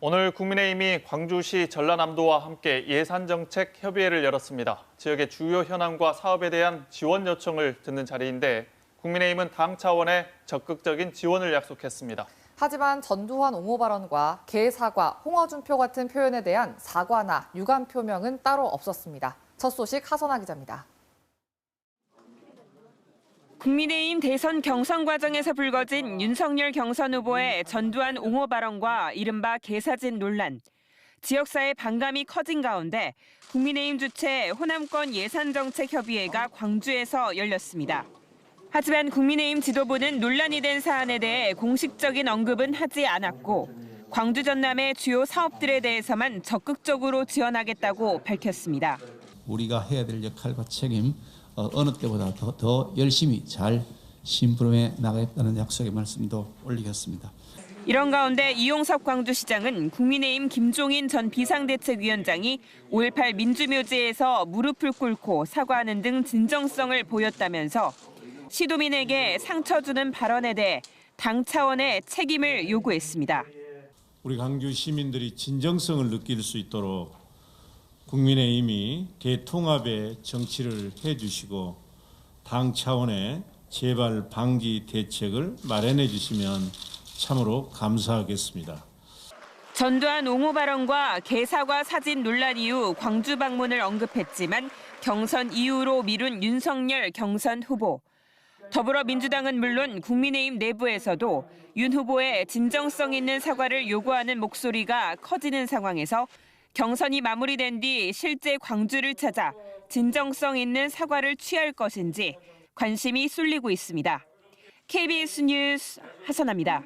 오늘 국민의힘이 광주시 전라남도와 함께 예산정책 협의회를 열었습니다. 지역의 주요 현안과 사업에 대한 지원 요청을 듣는 자리인데 국민의힘은 당 차원의 적극적인 지원을 약속했습니다. 하지만 전두환 옹호 발언과 개사과, 홍어준표 같은 표현에 대한 사과나 유감 표명은 따로 없었습니다. 첫 소식 하선아 기자입니다. 국민의힘 대선 경선 과정에서 불거진 윤석열 경선 후보의 전두환 옹호 발언과 이른바 개사진 논란. 지역사회 반감이 커진 가운데 국민의힘 주최 호남권 예산정책협의회가 광주에서 열렸습니다. 하지만 국민의힘 지도부는 논란이 된 사안에 대해 공식적인 언급은 하지 않았고 광주 전남의 주요 사업들에 대해서만 적극적으로 지원하겠다고 밝혔습니다. 우리가 해야 될 역할과 책임 어느 때보다 더 열심히 잘 심부름해 나가겠다는 약속의 말씀도 올리겠습니다. 이런 가운데 이용섭 광주시장은 국민의힘 김종인 전 비상대책위원장이 5.18 민주묘지에서 무릎을 꿇고 사과하는 등 진정성을 보였다면서 시도민에게 상처 주는 발언에 대해 당 차원의 책임을 요구했습니다. 우리 광주 시민들이 진정성을 느낄 수 있도록 국민의힘이 대통합의 정치를 해주시고 당 차원의 재발 방지 대책을 마련해 주시면 참으로 감사하겠습니다. 전두환 옹호 발언과 개사과 사진 논란 이후 광주 방문을 언급했지만 경선 이후로 미룬 윤석열 경선 후보. 더불어민주당은 물론 국민의힘 내부에서도 윤 후보의 진정성 있는 사과를 요구하는 목소리가 커지는 상황에서 경선이 마무리된 뒤 실제 광주를 찾아 진정성 있는 사과를 취할 것인지 관심이 쏠리고 있습니다. KBS 뉴스 하선아입니다.